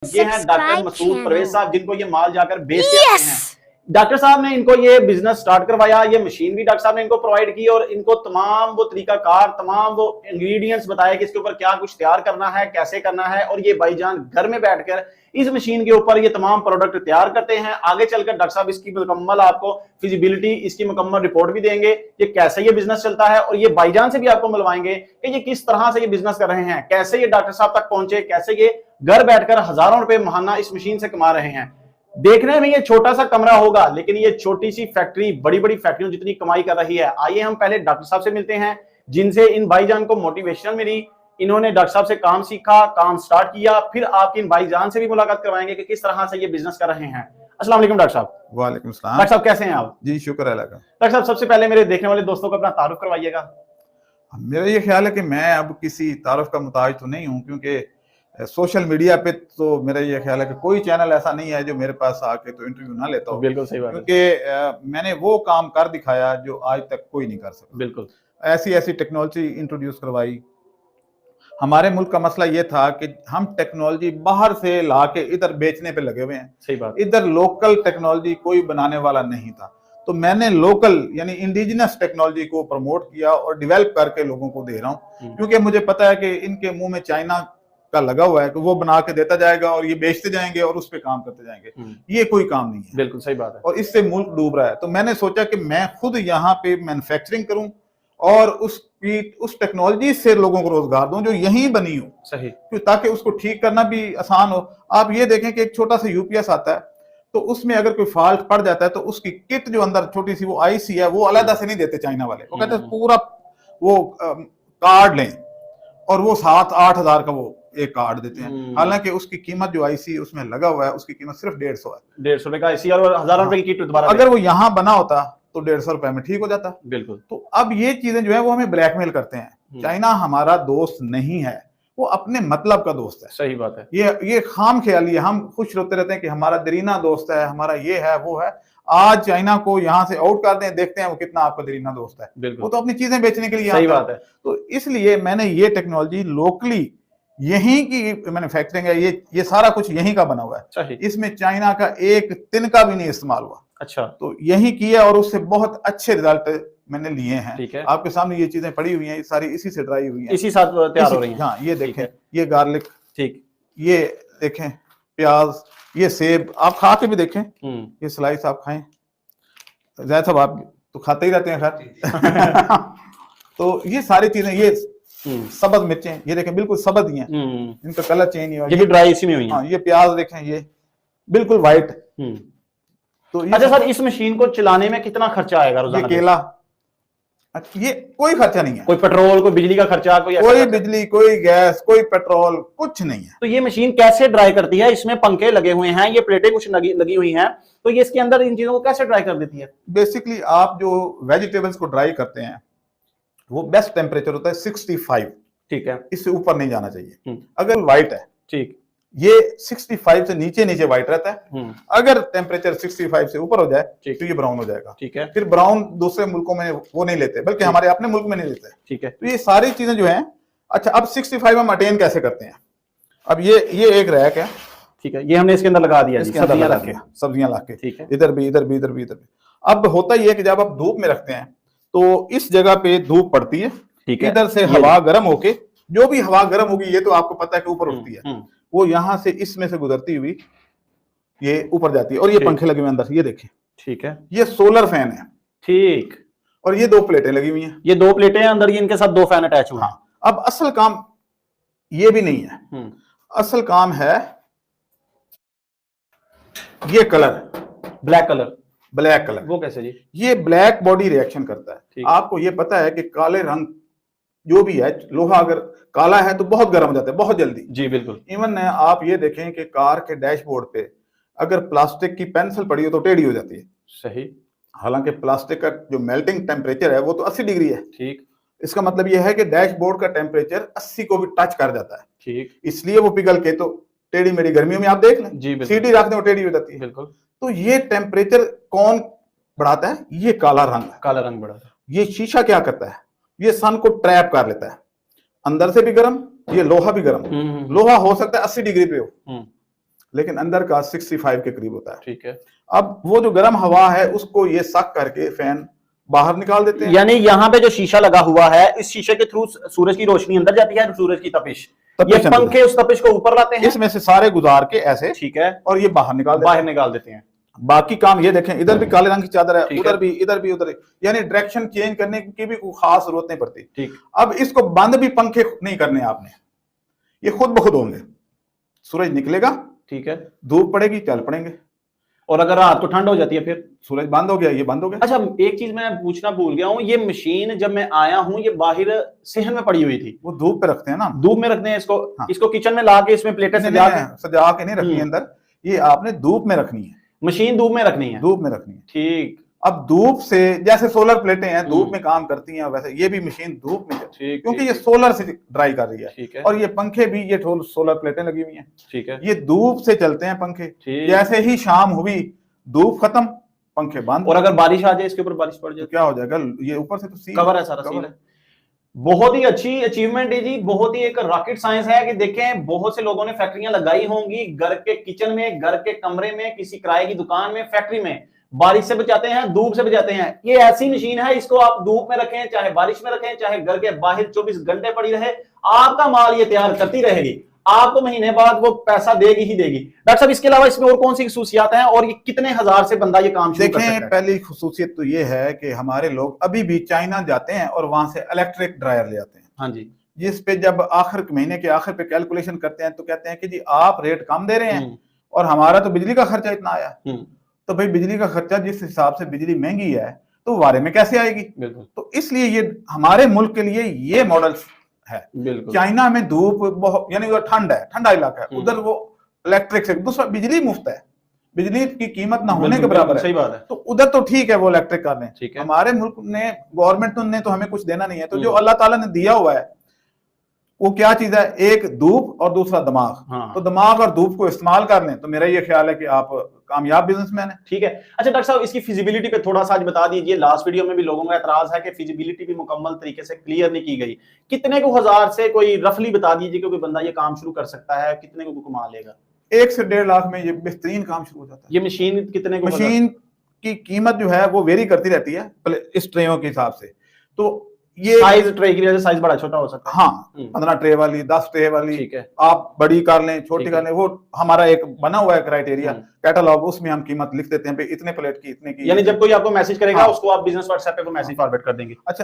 ये हैं डॉक्टर मसूद परवेज साहब, जिनको ये माल जाकर बेच के आते हैं। डॉक्टर साहब ने इनको ये बिजनेस स्टार्ट करवाया, ये मशीन भी डॉक्टर साहब ने इनको प्रोवाइड की और इनको तमाम वो तरीकाकार, तमाम वो इंग्रेडिएंट्स बताए कि इसके ऊपर क्या कुछ तैयार करना है, कैसे करना है। और ये भाईजान घर में बैठकर इस मशीन के ऊपर ये तमाम प्रोडक्ट तैयार करते हैं। आगे चलकर डॉक्टर साहब इसकी मुकम्मल आपको फिजिबिलिटी, इसकी मुकम्मल रिपोर्ट भी देंगे, ये कैसे ये बिजनेस चलता है। और ये भाईजान से भी आपको मिलवाएंगे कि ये किस तरह से ये बिजनेस कर रहे हैं, कैसे ये डॉक्टर साहब तक पहुंचे, कैसे ये घर बैठकर हजारों रुपए महाना इस मशीन से कमा रहे हैं। देखने में ये छोटा सा कमरा होगा, लेकिन ये छोटी सी फैक्ट्री बड़ी बड़ी फैक्ट्रियों जितनी कमाई कर रही है। आइए हम पहले डॉक्टर साहब से मिलते हैं, जिनसे इन भाईजान को मोटिवेशन मिली। इन्होंने डॉक्टर साहब से काम सीखा, काम स्टार्ट किया, फिर आपकी इन भाईजान से भी मुलाकात करवाएंगे कि किस तरह से ये बिजनेस कर रहे हैं। अस्सलाम वालेकुम डॉक्टर साहब। वालेकुम सलाम। डॉक्टर साहब कैसे हैं आप? जी शुक्र है लगा। डॉक्टर साहब सबसे पहले मेरे देखने वाले दोस्तों को अपना तारुफ करवाइएगा। मेरा ये ख्याल है कि मैं अब किसी तारुफ का मुताज तो नहीं हूँ, क्योंकि सोशल मीडिया पे तो मेरा ये ख्याल है कि कोई चैनल ऐसा नहीं है जो मेरे पास आके तो इंटरव्यू ना लेता हो। बिल्कुल सही बात है। क्योंकि मैंने वो काम कर दिखाया जो आज तक कोई नहीं कर सका। बिल्कुल ऐसी ऐसी टेक्नोलॉजी इंट्रोड्यूस करवाई। हमारे मुल्क का मसला ये था कि हम टेक्नोलॉजी बाहर से ला के इधर बेचने पे लगे हुए हैं। सही बात। इधर लोकल टेक्नोलॉजी कोई बनाने वाला नहीं था, तो मैंने लोकल यानी इंडिजिनस टेक्नोलॉजी को प्रमोट किया और डेवलप करके लोगों को दे रहा हूँ। क्योंकि मुझे पता है कि इनके मुंह में चाइना का लगा हुआ है कि वो बना के देता जाएगा और ये बेचते जाएंगे और उस पे काम करते जाएंगे। ये कोई काम नहीं है। बिल्कुल सही बात है। और इससे मुल्क डूब रहा है। तो मैंने सोचा कि मैं खुद यहाँ पे मैन्युफैक्चरिंग करूं और उस टेक्नोलॉजी से लोगों को रोजगार दूं जो यहीं बनी हो। सही। ताकि उसको ठीक करना भी आसान हो। आप ये देखें कि एक छोटा सा यूपीएस आता है, तो उसमें अगर कोई फॉल्ट पड़ जाता है तो उसकी किट जो अंदर छोटी सी वो आईसी है वो अलग से नहीं देते चाइना वाले। वो कहते हैं पूरा वो कार्ड लें और वो 7-8 हजार का वो एक कार्ड देते हैं। हालांकि उसकी कीमत जो आईसी उसमें लगा हुआ है उसकी कीमत सिर्फ 150 है। 150 रुपए का आईसी और हजारों रुपए की किट दोबारा। अगर वो यहाँ बना होता तो 150 रुपए में ठीक हो जाता। बिल्कुल। तो अब ये चीजें जो है वो हमें ब्लैकमेल करते हैं। चाइना हमारा दोस्त नहीं है, वो अपने मतलब का दोस्त है। सही बात है। ये खाम ख्याली है। हम खुश होते रहते हैं कि हमारा दरीना दोस्त है, हमारा ये है वो है। आज चाइना को यहाँ से आउट कर दें, देखते हैं वो कितना आपका दरीना दोस्त है। वो तो अपनी चीजें बेचने के लिए सही बात है। तो इसलिए मैंने ये टेक्नोलॉजी लोकली यहीं की मैन्युफैक्चरिंग है, ये सारा कुछ यहीं का बना हुआ है। इसमें चाइना का एक तिनका भी नहीं इस्तेमाल हुआ। अच्छा। तो यही किया और उससे बहुत अच्छे रिजल्ट मैंने लिए हैं। ठीक है। आपके सामने ये चीजें पड़ी हुई हैं, सारी इसी से ड्राई हुई हैं, इसी साथ तैयार हो रही हैं। हाँ ये देखें, ये गार्लिक, ठीक, ये देखें प्याज, ये सेब, आप खा के भी देखें। ये स्लाइस आप खाएं। जैद साहब आप तो खाते ही रहते हैं खैर। तो ये सारी चीजें, ये सबज मिर्चें, ये देखें बिल्कुल सबज ही हैं, इनका कलर चेंज नहीं हुआ। ये भी ड्राई इसी में हुई है। ये प्याज देखें, ये बिल्कुल व्हाइट। तो अच्छा सर, इस मशीन को चलाने में कितना खर्चा आएगा रोजाना? ये केला, ये कोई खर्चा नहीं है। कोई पेट्रोल, कोई बिजली का खर्चा, कोई बिजली, कोई गैस, कोई पेट्रोल, कुछ नहीं है। तो ये मशीन कैसे ड्राई करती है? इसमें पंखे लगे हुए हैं, ये प्लेटें कुछ लगी हुई हैं, तो ये इसके अंदर इन चीजों को कैसे ड्राई कर देती है? बेसिकली आप जो वेजिटेबल्स को ड्राई करते हैं वो बेस्ट टेम्परेचर होता है 65। ठीक है, इससे ऊपर नहीं जाना चाहिए। अगर व्हाइट है, ठीक, ये 65 से नीचे व्हाइट रहता है। अगर टेम्परेचर 65 से ऊपर हो जाए तो ये ब्राउन हो जाएगा। ठीक है। फिर ब्राउन दूसरे मुल्कों में वो नहीं लेते, बल्कि हमारे अपने मुल्क में नहीं लेते। ठीक है। तो ये सारी चीजें जो हैं, अच्छा अब 65 हम अटेन कैसे करते हैं? अब ये एक रैक है। ठीक है, ये हमने इसके अंदर लगा दिया, सब्जियां ला के। ठीक है, इधर भी, इधर भी, इधर भी, इधर भी। अब होता ही है कि जब आप धूप में रखते हैं तो इस जगह पे धूप पड़ती है। ठीक है। इधर से हवा गर्म होके, जो भी हवा गर्म होगी ये तो आपको पता है कि ऊपर उठती है, वो यहां से इसमें से गुजरती हुई ये ऊपर जाती है। और ये पंखे लगे हुए अंदर, ये देखें। ठीक है, ये सोलर फैन है। ठीक। और ये 2 प्लेटें लगी हुई हैं। ये 2 प्लेटें हैं अंदर, इनके साथ 2 फैन अटैच हुए हैं। अब असल काम ये भी नहीं है। असल काम है ये कलर, ब्लैक कलर। वो कैसे जी? ये ब्लैक बॉडी रिएक्शन करता है। आपको ये पता है कि काले रंग जो भी है, लोहा अगर काला है तो बहुत गर्म हो जाता है बहुत जल्दी। जी बिल्कुल। इवन आप ये देखें कि कार के डैशबोर्ड पे अगर प्लास्टिक की पेंसिल पड़ी हो तो टेढ़ी हो जाती है। सही। हालांकि प्लास्टिक का जो मेल्टिंग टेम्परेचर है वो तो 80 डिग्री है। ठीक। इसका मतलब यह है कि डैशबोर्ड का टेम्परेचर 80 को भी टच कर जाता है। ठीक। इसलिए वो पिघल के तो टेढ़ी मेढ़ी, गर्मियों में आप देख लें जी, सीढ़ी रखते हो टेढ़ी हो जाती है। बिल्कुल। तो ये टेम्परेचर कौन बढ़ाता है? ये काला रंग बढ़ाता है। ये शीशा क्या करता है? ये सन को ट्रैप कर लेता है, अंदर से भी गर्म, ये लोहा भी गर्म। लोहा हो सकता है 80 डिग्री पे हो, लेकिन अंदर का 65 के करीब होता है। ठीक है। अब वो जो गर्म हवा है उसको ये सक करके फैन बाहर निकाल देते हैं। यानी यहाँ पे जो शीशा लगा हुआ है, इस शीशे के थ्रू सूरज की रोशनी अंदर जाती है, सूरज की तपिश, ये पंखे उस तपिश को ऊपर लाते हैं, इसमें से सारे गुजार के ऐसे, ठीक है, और ये बाहर निकाल देते हैं। बाकी काम ये देखें, इधर भी काले रंग की चादर है, उधर भी, इधर भी, उधर, यानी डायरेक्शन चेंज करने की भी कोई खास जरूरत नहीं पड़ती। ठीक। अब इसको बंद भी पंखे नहीं करने आपने, ये खुद ब खुद होंगे। सूरज निकलेगा, ठीक है, धूप पड़ेगी, चल पड़ेंगे, और अगर रात को ठंड हो जाती है फिर सूरज बंद हो गया, ये बंद हो गया। अच्छा, एक चीज मैं पूछना भूल गया हूँ, ये मशीन जब मैं आया हूँ ये बाहर सेहन में पड़ी हुई थी, वो धूप पे रखते हैं ना, धूप में रखते हैं इसको। हाँ। इसको किचन में ला के इसमें प्लेटें सजा के नहीं रखनी है अंदर, ये आपने धूप में रखनी है, मशीन धूप में रखनी है, धूप में रखनी है। ठीक। अब धूप से, जैसे सोलर प्लेटें हैं धूप में काम करती हैं, वैसे ये भी मशीन धूप में, ठीक, क्योंकि ये सोलर से ड्राई कर रही है, ठीक है। और ये पंखे भी, ये सोलर प्लेटें लगी हुई हैं, ठीक है, ये धूप से चलते हैं पंखे। जैसे ही शाम हुई, धूप खत्म, पंखे बंद। और अगर बारिश आ जाए, इसके ऊपर बारिश पड़ जाए तो क्या हो जाएगा, ये ऊपर से तो कवर है, सारा सील है। बहुत ही अच्छी अचीवमेंट है जी, बहुत ही एक रॉकेट साइंस है कि देखें बहुत से लोगों ने फैक्ट्रियां लगाई होंगी, घर के किचन में, घर के कमरे में, किसी किराए की दुकान में, फैक्ट्री में, बारिश से बचाते हैं, धूप से बचाते हैं। ये ऐसी मशीन है, इसको आप धूप में रखें, चाहे बारिश में रखें, चाहे घर के बाहर 24 घंटे पड़ी रहे, आपका माल ये तैयार करती रहेगी, आपको महीने बाद वो पैसा देगी ही देगी। डॉक्टर साहब, इसके अलावा इसमें और कौन सी खुसूसियात हैं और ये कितने हजार से बंदा ये काम शुरू कर सकता है? पहली खुसूसियत तो ये है कि हमारे लोग अभी भी चाइना जाते हैं और वहां से इलेक्ट्रिक ड्रायर ले आते हैं। हाँ जी। जिस पे जब आखिर महीने के आखिर पे कैलकुलेशन करते हैं तो कहते हैं कि जी आप रेट कम दे रहे हैं और हमारा तो बिजली का खर्चा इतना आया। तो भाई बिजली का खर्चा जिस हिसाब से बिजली महंगी है तो वारे में कैसे आएगी? तो इसलिए ये हमारे मुल्क के लिए ये मॉडल है। चाइना में धूप बहुत, यानी ठंड है, ठंडा इलाका है, उधर वो इलेक्ट्रिक से, दूसरा बिजली मुफ्त है, बिजली की कीमत ना होने के बराबर है। सही बात है। तो उधर तो ठीक है वो इलेक्ट्रिक कर लें, हमारे मुल्क ने गवर्नमेंट ने तो हमें कुछ देना नहीं है। तो जो अल्लाह ताला ने दिया हुआ है वो क्या चीज है, एक धूप और दूसरा दिमाग। हाँ। तो दिमाग और धूप को इस्तेमाल कर लें तो मेरा ये ख्याल है कि आप कामयाब बिजनेसमैन है। ठीक है। अच्छा डॉक्टर साहब, इसकी फिजिबिलिटी पे थोड़ा सा आज बता दीजिए। लास्ट वीडियो में भी लोगों का एतराज है कि फिजिबिलिटी भी मुकम्मल तरीके से क्लियर नहीं की गई। कितने को हजार से कोई रफली बता दीजिए कि कोई बंदा ये काम शुरू कर सकता है, कितने को कमा लेगा? 1 से 1.5 लाख में ये बेहतरीन काम शुरू हो जाता है। ये मशीन कितने को? मशीन की कीमत जो है वो वेरी करती रहती है इस ट्रेयों के हिसाब से। तो ये साइज ट्रे की वजह से साइज बड़ा छोटा हो सकता है। हाँ, 15 ट्रे वाली, 10 ट्रे वाली, ठीक है, आप बड़ी कर लें, छोटी कर लें, वो हमारा एक बना हुआ है क्राइटेरिया कैटलॉग, उसमें हम कीमत लिख देते हैं, इतने प्लेट की, इतने की। यानी जब कोई आपको मैसेज करेगा, हाँ, उसको आप बिजनेस व्हाट्सएप पे मैसेज फॉरवर्ड कर देंगे। अच्छा।